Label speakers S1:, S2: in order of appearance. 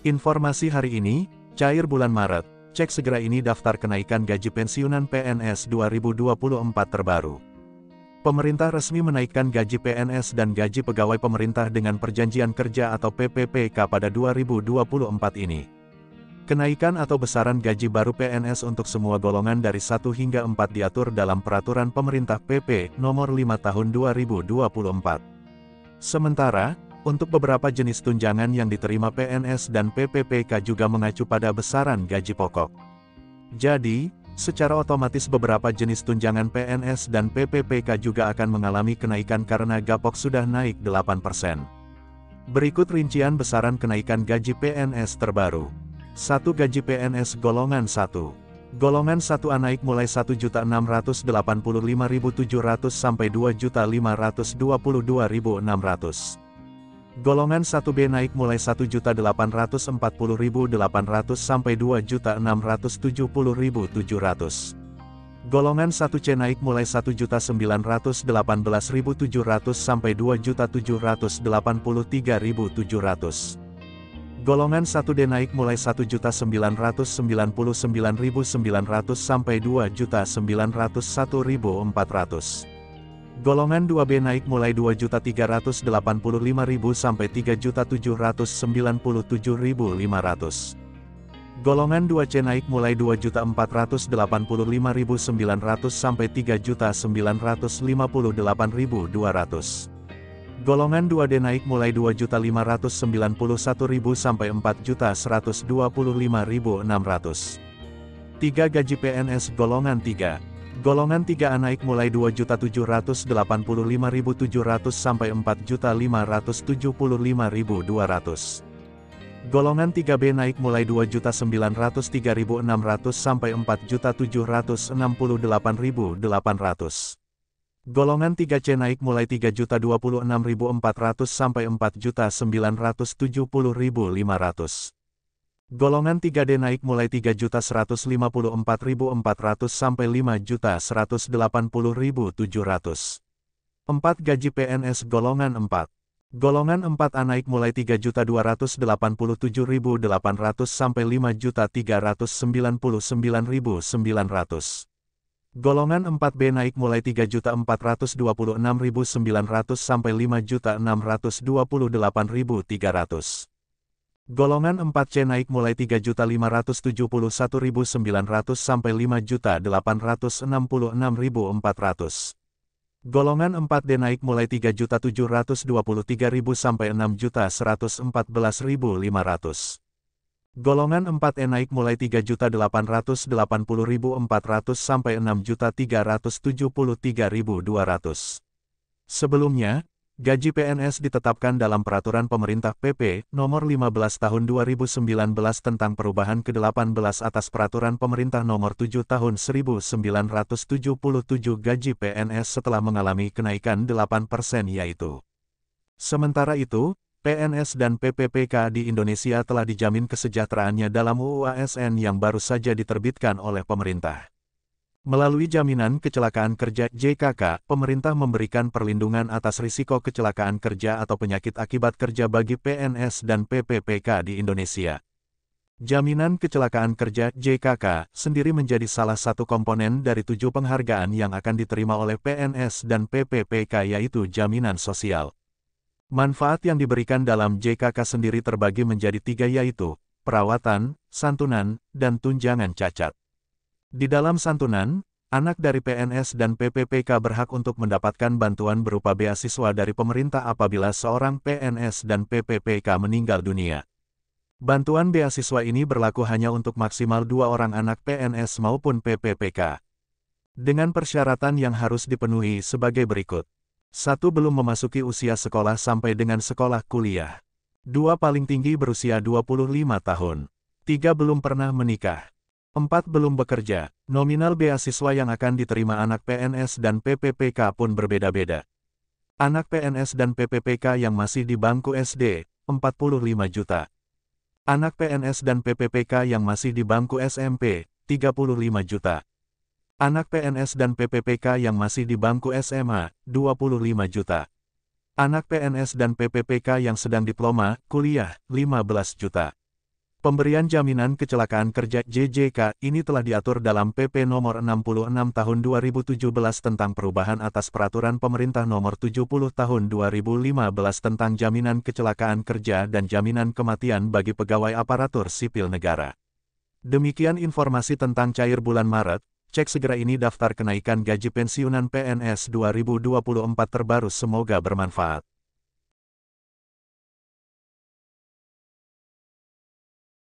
S1: Informasi hari ini, cair bulan Maret, cek segera ini daftar kenaikan gaji pensiunan PNS 2024 terbaru. Pemerintah resmi menaikkan gaji PNS dan gaji pegawai pemerintah dengan perjanjian kerja atau PPPK pada 2024 ini. Kenaikan atau besaran gaji baru PNS untuk semua golongan dari 1 hingga 4 diatur dalam Peraturan Pemerintah PP Nomor 5 Tahun 2024. Sementara, untuk beberapa jenis tunjangan yang diterima PNS dan PPPK juga mengacu pada besaran gaji pokok. Jadi, secara otomatis beberapa jenis tunjangan PNS dan PPPK juga akan mengalami kenaikan karena gapok sudah naik 8%. Berikut rincian besaran kenaikan gaji PNS terbaru. 1. Gaji PNS Golongan 1. Golongan 1A naik mulai Rp1.685.700 sampai Rp2.522.600. Golongan 1B naik mulai Rp1.840.800 sampai Rp2.670.700. Golongan 1C naik mulai Rp1.918.700 sampai Rp2.783.700. Golongan 1D naik mulai Rp1.999.900 sampai Rp2.901.400. Golongan 2B naik mulai Rp2.385.000 sampai Rp3.797.500. Golongan 2C naik mulai Rp2.485.900 sampai Rp3.958.200. Golongan 2D naik mulai Rp2.591.000 sampai Rp4.125.600. 3. Gaji PNS Golongan 3. Golongan 3A naik mulai Rp2.785.700 sampai Rp4.575.200. Golongan 3B naik mulai Rp2.903.600 sampai Rp4.768.800. Golongan 3C naik mulai Rp3.026.400 sampai Rp4.970.500. Golongan 3D naik mulai Rp3.154.400 sampai Rp5.180.700. 4. Gaji PNS Golongan 4. Golongan 4A naik mulai Rp3.287.800 sampai Rp5.399.900. Golongan 4B naik mulai Rp3.426.900 sampai Rp5.628.300. Golongan 4C naik mulai Rp3.571.900 sampai Rp5.866.400. Golongan 4D naik mulai Rp3.723.000 sampai Rp6.114.500. Golongan 4E naik mulai Rp3.880.400 sampai Rp6.373.200. Sebelumnya, gaji PNS ditetapkan dalam Peraturan Pemerintah PP Nomor 15 Tahun 2019 tentang perubahan ke-18 atas Peraturan Pemerintah Nomor 7 Tahun 1977 gaji PNS setelah mengalami kenaikan 8% yaitu. Sementara itu, PNS dan PPPK di Indonesia telah dijamin kesejahteraannya dalam UU ASN yang baru saja diterbitkan oleh pemerintah. Melalui Jaminan Kecelakaan Kerja (JKK), pemerintah memberikan perlindungan atas risiko kecelakaan kerja atau penyakit akibat kerja bagi PNS dan PPPK di Indonesia. Jaminan Kecelakaan Kerja (JKK) sendiri menjadi salah satu komponen dari 7 penghargaan yang akan diterima oleh PNS dan PPPK yaitu jaminan sosial. Manfaat yang diberikan dalam JKK sendiri terbagi menjadi 3 yaitu, perawatan, santunan, dan tunjangan cacat. Di dalam santunan, anak dari PNS dan PPPK berhak untuk mendapatkan bantuan berupa beasiswa dari pemerintah apabila seorang PNS dan PPPK meninggal dunia. Bantuan beasiswa ini berlaku hanya untuk maksimal 2 orang anak PNS maupun PPPK. Dengan persyaratan yang harus dipenuhi sebagai berikut. 1. Belum memasuki usia sekolah sampai dengan sekolah kuliah. 2. Paling tinggi berusia 25 tahun. 3. Belum pernah menikah. 4. Belum bekerja. Nominal beasiswa yang akan diterima anak PNS dan PPPK pun berbeda-beda. Anak PNS dan PPPK yang masih di bangku SD, 45 juta. Anak PNS dan PPPK yang masih di bangku SMP, 35 juta. Anak PNS dan PPPK yang masih di bangku SMA, 25 juta. Anak PNS dan PPPK yang sedang diploma, kuliah, 15 juta. Pemberian jaminan kecelakaan kerja (JJK) ini telah diatur dalam PP Nomor 66 Tahun 2017 tentang perubahan atas Peraturan Pemerintah Nomor 70 Tahun 2015 tentang jaminan kecelakaan kerja dan jaminan kematian bagi pegawai aparatur sipil negara. Demikian informasi tentang cair bulan Maret. Cek segera ini daftar kenaikan gaji pensiunan PNS 2024 terbaru, semoga bermanfaat.